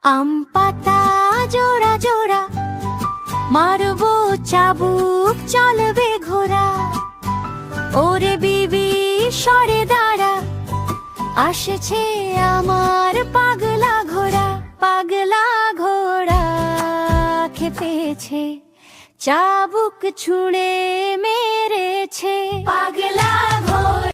আম পাতা জোড়া জোড়া মারবো চাবুক চলবে ঘোড়া। ওরে বিবি সরে দাঁড়া, আসছে আমার পাগলা ঘোড়া। পাগলা ঘোড়া খেপেছে, চাবুক ছুঁড়ে মেরেছে। পাগলা ঘোড়া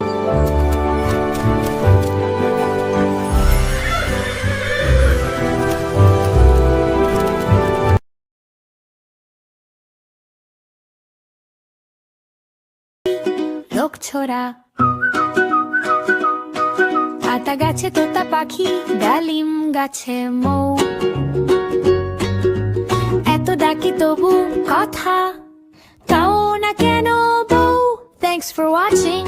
লোক ছোড়া। আতা গাছে তোতা পাখি, ডালিম গাছে মৌ। এত ডাকি তবু কথা তাও না কেন বউ। Thanks for watching.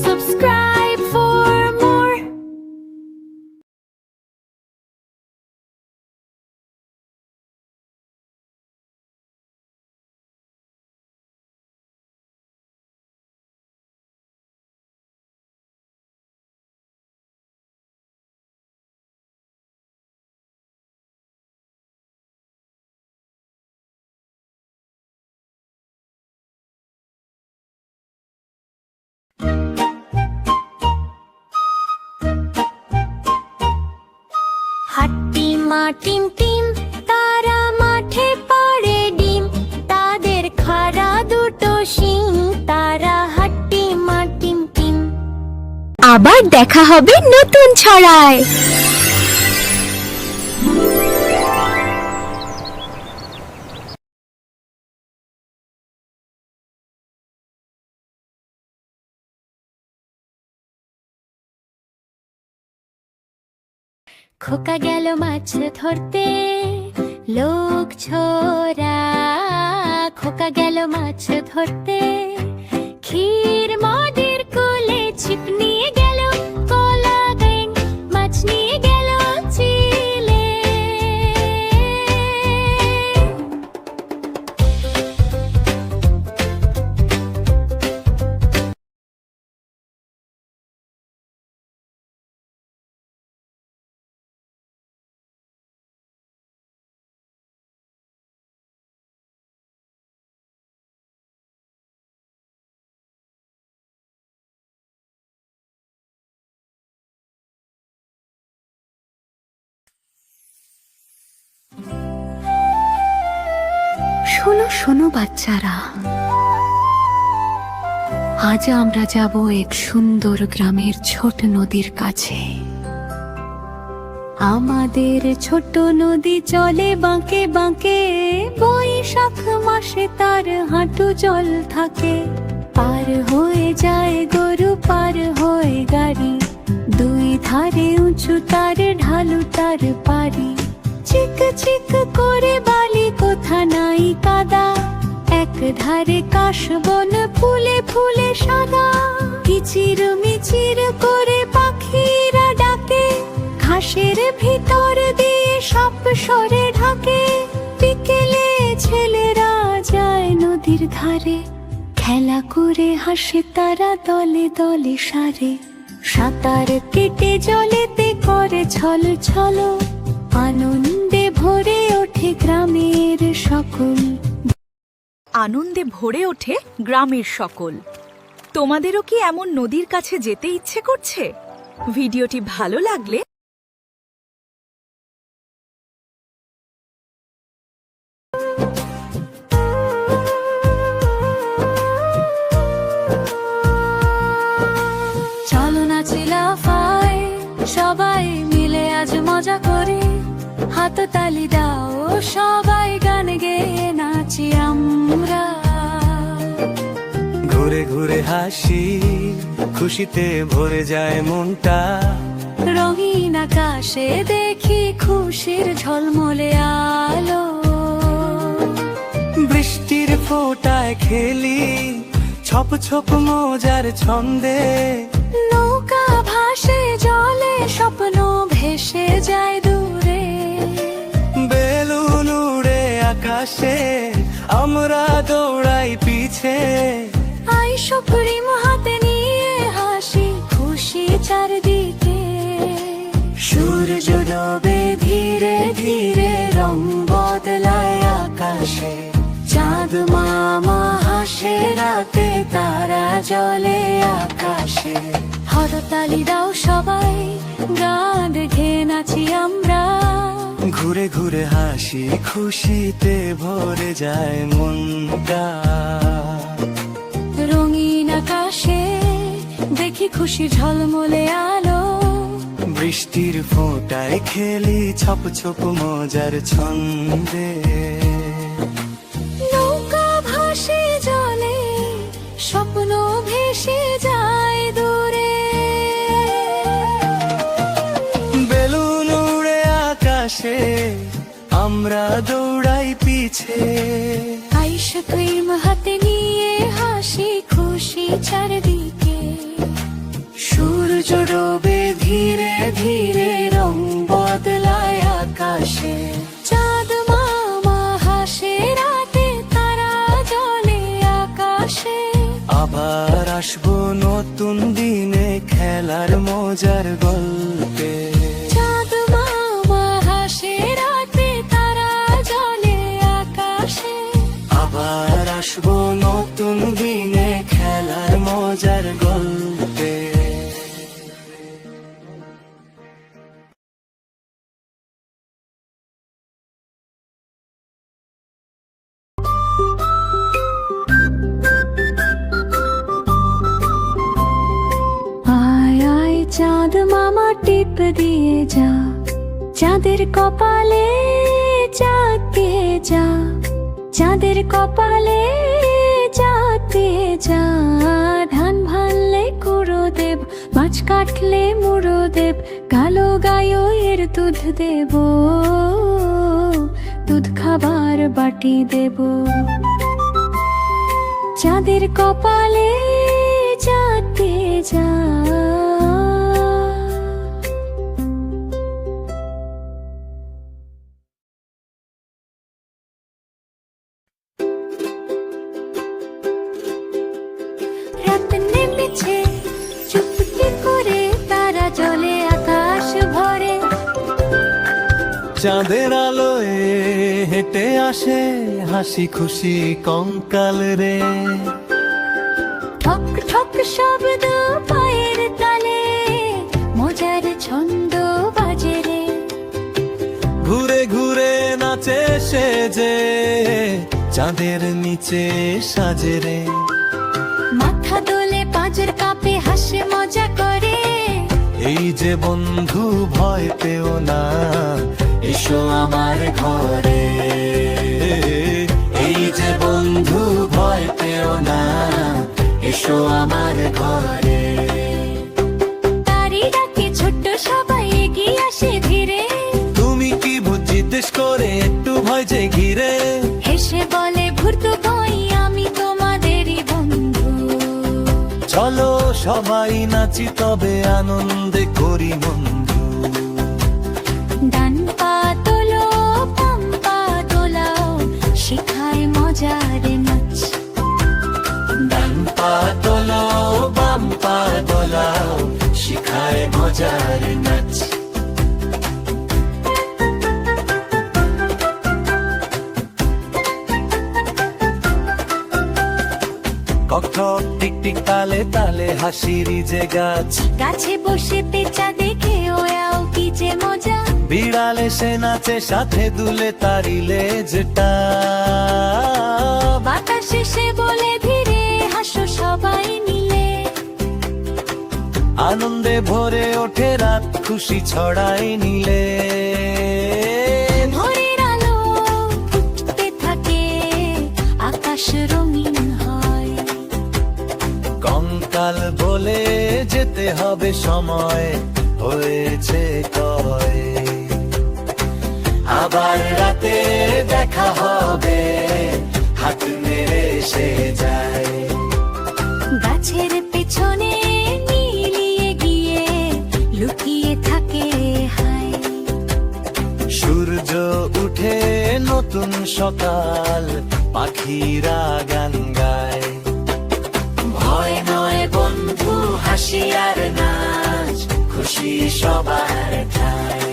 Subscribe for more. হাট্টিমা টিম টিম, তারা মাঠে পাড়ে ডিম। তাদের খাড়া দুটো শিং, তারা হাট্টিমা টিম টিম। আবার দেখা হবে নতুন ছড়ায়। খোকা গেল মাছ ধরতে, লোক ছোড়া। খোকা গেল মাছ ধরতে, ক্ষীর মদের কোলে ছিপ নিয়ে গেল কলা ব্যাং, মাছ নিয়ে গেল চিলে। শোনো শোনো বাচ্চারা, আজ আমরা যাব এক সুন্দর গ্রামের ছোট নদীর কাছে। আমাদের ছোট নদী চলে বাঁকে বাঁকে, বৈশাখ মাসে তার হাঁটু জল থাকে। পার হয়ে যায় গরু, পার হয়ে গাড়ি, দুই ধারে উঁচু তার ঢালু তার পারি। চিক চিক করে বালি, কোথা নাই কাদা, এক ধারে কাশবন ফুলে ফুলে সাদা। কিচির মিচির করে পাখিরা ডাকে, ঘাসের ভিতর দিয়ে সাপ সরে ঢাকে। বিকেলে ছেলেরা যায় নদীর ধারে, খেলা করে হাসে তারা দলে দলে সারে। সাঁতার কেটে জলেতে করে ছল ছল, আনন্দে ভরে ওঠে গ্রামের সকল। আনন্দে ভরে ওঠে গ্রামের সকল। তোমাদেরও কি এমন নদীর কাছে যেতে ইচ্ছে করছে? ভিডিওটি ভালো লাগলে চলো নাচি লাফাই, সবাই মিলে আজ মজা করি। হাত তালি দাও, সবাই গান গেয়ে নাচি আমরা। ঘুরে ঘুরে হাসি, খুশিতে ভরে যায় মনটা। রঙিন আকাশে দেখি খুশির ঝলমলে আলো। বৃষ্টির ফোঁটায় খেলি, ছপ ছপ মজার ছন্দে। নৌকা ভাসে জলে, স্বপ্ন ভেসে যায় দূরে। বেলুন উড়ে আকাশে, আমরা দৌড়াই পিছে। আইসক্রিম হাতে নিয়ে হাসি খুশি চারদিকে। সূর্য ডোবে ধীরে ধীরে। হাসে রাতে তারা জলে আকাশে। হরতালি দাও সবাই, গান গেয়ে নাচি আমরা। ঘুরে ঘুরে হাসি খুশিতে ভরে যায় মনটা। রঙিন আকাশে দেখি খুশি ঝলমলে আলো। বৃষ্টির ফোঁটায় খেলি ছপ ছপ মজার ছন্দে। নৌকা ভাসে জলে, স্বপ্ন ভেসে যায় দূরে। বেলুন উড়ে আকাশে, আমরা দৌড়াই পিছে। আইসক্রিম হাতে নিয়ে হাসি খুশি চারদিকে। সূর্য ডোবে ধীরে ধীরে, রং বদলায় আকাশে। চাঁদ মামা হাসে রাতে তারা জলে আকাশে। আবার আসবো নতুন দিনে, খেলার মজার গল্পে। চাঁদ মামা হাসে রাতে তারা জলে আকাশে। আবার আসবো নতুন দিনে, খেলার মজার গল্পে। আয় আয় চাঁদ মামা টিপ দিয়ে যা, চাঁদের কপালে চাঁদ দিয়ে যা। চাঁদের কপালে চাঁদ দিয়ে যা। ধান ভানলে কুড়ো দেব, মাছ কাটলে মুড়ো দেব। কালো গায়ের দুধ দেব, দুধ খাবার বাটি দেব। চাঁদের কপালে চাঁদ দিয়ে যা। রাত নেমেছে চুপটি করে, তারা জলে আকাশ ভরে। চাঁদের আলোয় হেঁটে আসে হাসি খুশি কঙ্কাল রে। ঠক ঠক শব্দ পায়ের তালে, মজার ছন্দ বাজে রে। ঘুরে ঘুরে নাচে সে যে, চাঁদের নিচে সাজে রে। মাথা দোলে পাঁজর কাঁপে হাসে মজা করে। এই যে বন্ধু ভয় পেও না, এসো আমার ঘরে। এই যে বন্ধু ভয় পেও না, এসো আমার ঘরে। তারি ডাকে ছোট্ট সবাই এগিয়ে আসে ধীরে। তুমি কি জিজ্ঞেস করে একটু ভয় যে ঘিরে। হেসে বলে ভূত ভয় আমি তোমাদেরই বন্ধু। চলো সবাই নাচি তবে আনন্দে করি বন্ধু। ডান পা তোলো বাম পা দোলাও, শেখায় মজার নাচ। ডান পা তোলো বাম পা দোলাও, শিখায় মজার নাচ। কক ঠক টিক টিক তালে তালে হাসিরি যে গাছ। গাছে বসে পেঁচা দেখে ওয়াও কি যে মজা। বিড়াল এসে নাচে সাথে দুলে তারি লেজটা। বাতাস এসে বলে ধীরে হাসো সবাই মিলে। আনন্দে ভরে ওঠে রাত খুশি ছড়াই নিলে। ভোরের আলো ফুটতে থাকে, আকাশ রঙিন হয়। কঙ্কাল বলে যেতে হবে সময় হয়েছে কয়। আবার রাতে দেখা হবে, হাত মেরে সে যায়। গাছের পেছনে মিলিয়ে গিয়ে লুকিয়ে থাকে হায়। সূর্য উঠে নতুন সকাল, পাখিরা গান গায়। ভয় নয় বন্ধু, হাসি আর নাচ, খুশি সবার ঠাই।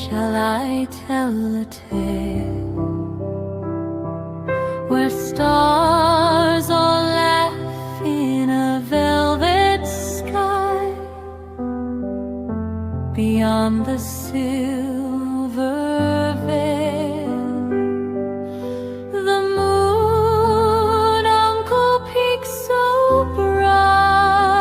Shall I tell a tale where stars all laugh in a velvet sky beyond the silver veil? The moon uncle peaks so bright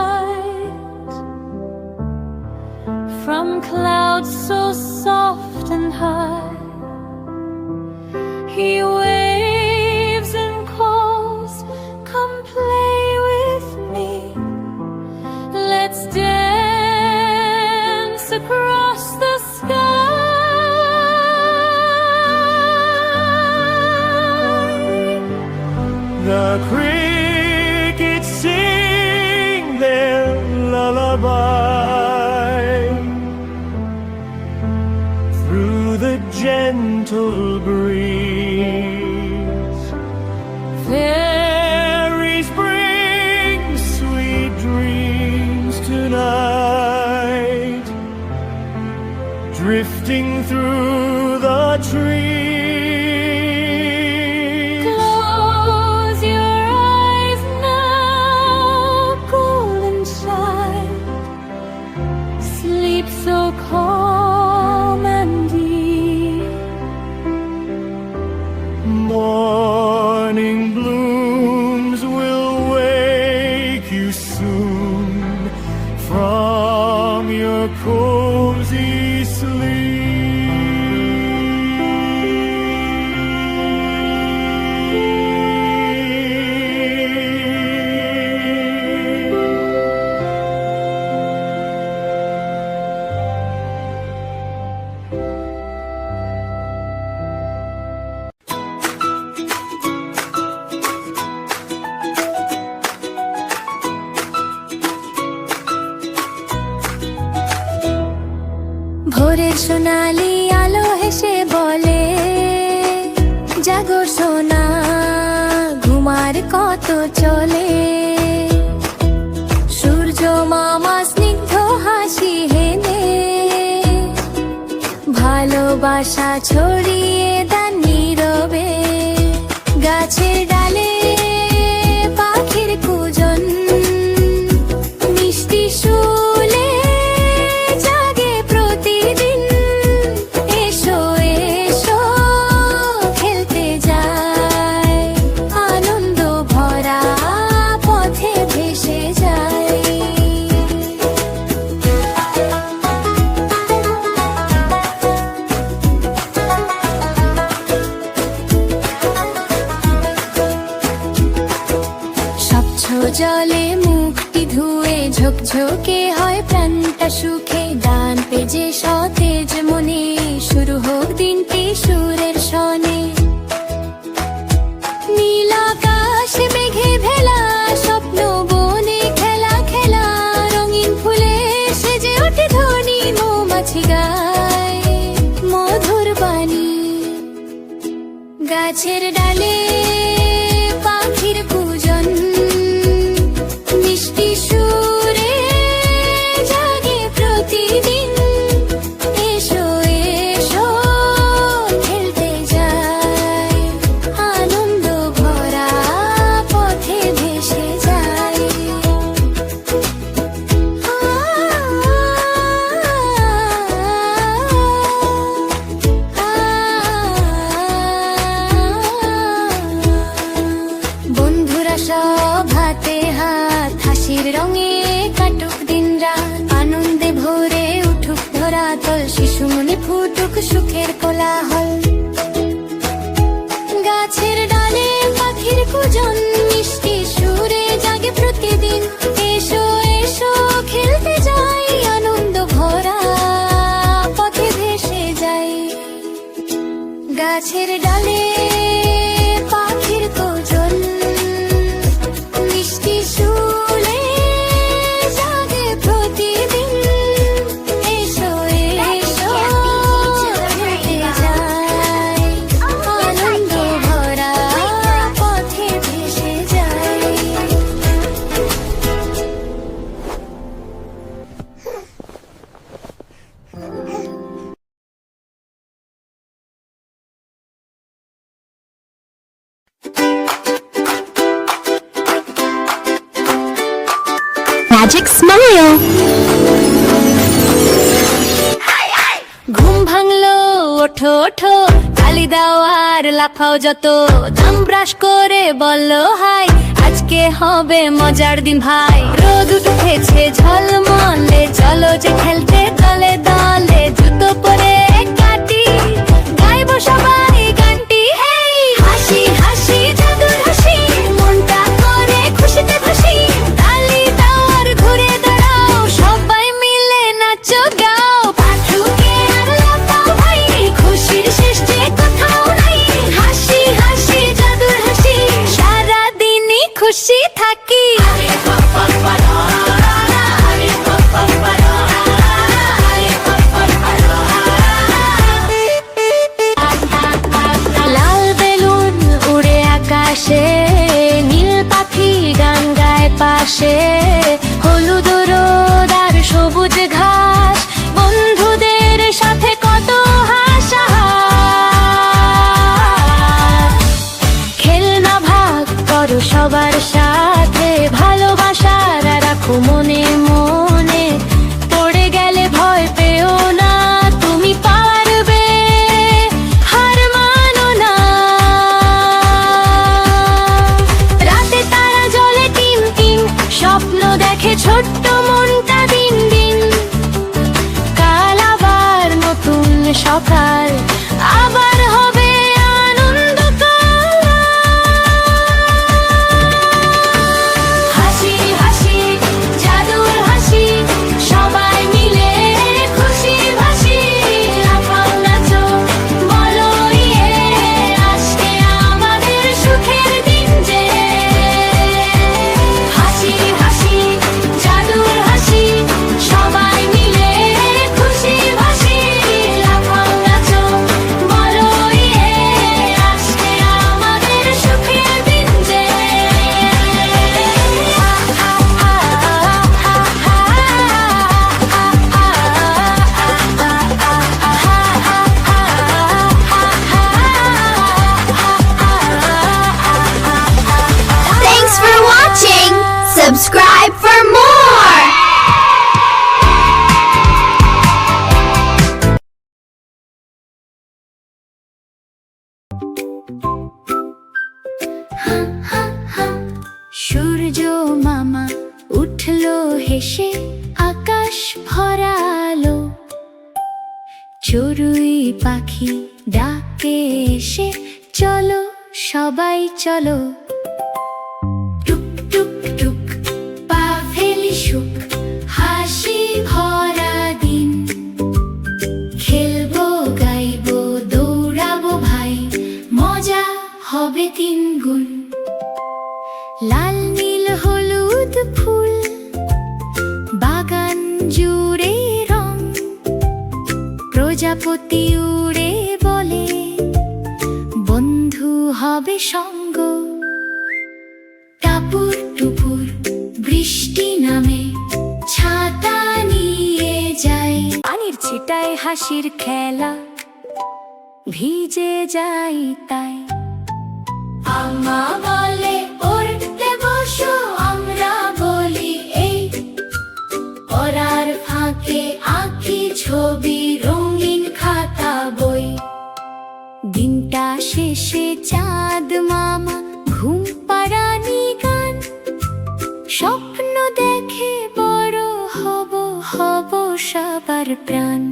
from clouds so soft and high. He waves and calls, come play with me. Let's dance across the sky. The crickets sing their lullaby through the gentle breeze. Fairies bring sweet dreams tonight, drifting through the trees. Close your eyes now, golden child. Sleep so calm and deep. Morning blooms will wake you soon from your cozy sleep. ভোরের সোনালি আলো হেসে বলে, জাগো সোনা, ঘুমার কত চলে। সূর্য মামা স্নিগ্ধ হাসি হেনে ভালোবাসা ছড়িয়ে দেন নীরবে। গাছের ডালে পাখির কুজন, মিষ্টি শুলে জাগে প্রতিদিন। এসো এসো খেলতে যাই, আনন্দ ভরা পথে ভেসে যাই। স্বচ্ছ জলে মুখটি ধুয়ে ঝকঝকে হয় প্রাণটা সুখে। ডান পেজে সতেজ মনে শুরু হোক দিনটি সুরের সনে। নীল আকাশ মেঘে ভেলা, স্বপ্ন বনে খেলা খেলা। রঙিন ফুলে সেজে ওঠে ধ্বনি, মৌমাছি গায় মধুর বাণী। গাছের ডালে পাখির কুজন, মিষ্টি সুরে জাগে প্রতিদিন। এসো এসো খেলতে যাই, আনন্দ ভরা পথে ভেসে যাই। বন্ধুরা সব হাতে হাত, হাসির রঙে কাটুক দিন রাত। আনন্দে ভরে উঠুক ধরাতল, শিশু মনে ফুটুক সুখের কোলাহল। গাছের ডালে পাখির কুজন, মিষ্টি সুরে জাগে প্রতিদিন। এসো এসো খেলতে যাই, আনন্দ ভরা পথে ভেসে যাই। গাছের ডালে ম্যাজিক স্মাইল। ঘুম ভাঙলো, ওঠো ওঠো, তালি দাও আর লাফাও যত, দাম ব্রাশ করে বললো হাই, আজকে হবে মজার দিন ভাই। রোদ উঠেছে ঝলমলে, চলো যে খেলতে দলে দলে, জুতো পরে কাটি, গাইবো সবাই গানটি। হেই হাসি হাসি জাদুর হাসি, মনটা করে খুশিতে ভাসি, তালি দাও আর ঘুরে দাঁড়াও, সবাই মিলে নাচো গাও। পাঠুকে আর লাফাও ভাই, খুশির শেষ যে কোথাও নাই। হাসি হাসি জাদুর হাসি, সারাদিনই খুশি থাকি। লাল বেলুন উড়ে আকাশে, নীল পাখি গান গায় পাশে, হলুদ রোদ আর সবুজ ঘাস, বন্ধুদের সাথে কত হাসাহাস। খেলনা ভাগ করো সবার সাথে, ভালোবাসার রাখো মনে মনে, পড়ে গেলে ভয় পেও না, তুমি পারবে, হার মানো না। রাতে তারা জ্বলে টিম টিম, স্বপ্ন দেখে ছোট্ট মনটা দিন দিন। কাল আবার নতুন সকাল, আবার হবে আনন্দকাল। হাসি হাসি জাদুর হাসি, সবাই মিলে খুশি ভাসি, লাফাও নাচো বলো ইয়ে, আজকে আমাদের সুখের দিন যে। হাসি হাসি জাদুর হাসি, সবাই মিলে খুশি ভাসি, লাফাও নাচো বলো ইয়ে, আজকে আমাদের সুখের দিন যে। Thanks for watching. Subscribe for more. সূর্য মামা উঠলো হেসে, আকাশ ভরা আলো, চড়ুই পাখি ডাকে এসে, চলো সবাই চলো। টুক টুক টুক পা ফেলি সুখ, হাসি ভরা দিন, খেলবো গাইবো দৌড়াবো ভাই, মজা হবে তিন গুণ। লাল নীল হলুদ ফুল, বাগান জুড়ে রং, প্রজাপতি উড়ে বলে, বন্ধু হবে সঙ্গ। টাপুর টুপুর বৃষ্টি নামে, ছাতা নিয়ে যায়, পানির ছিটায় হাসির খেলা, ভিজে যাই তাই। আম্মা বলে পড়তে বসো, আমরা বলি এই, পড়ার ফাঁকে আঁকি ছবি, রঙিন খাতা বই। দিনটা শেষে চাঁদ মামা ঘুম পাড়ানি গান, স্বপ্ন দেখে বড় হব, হব সবার প্রাণ।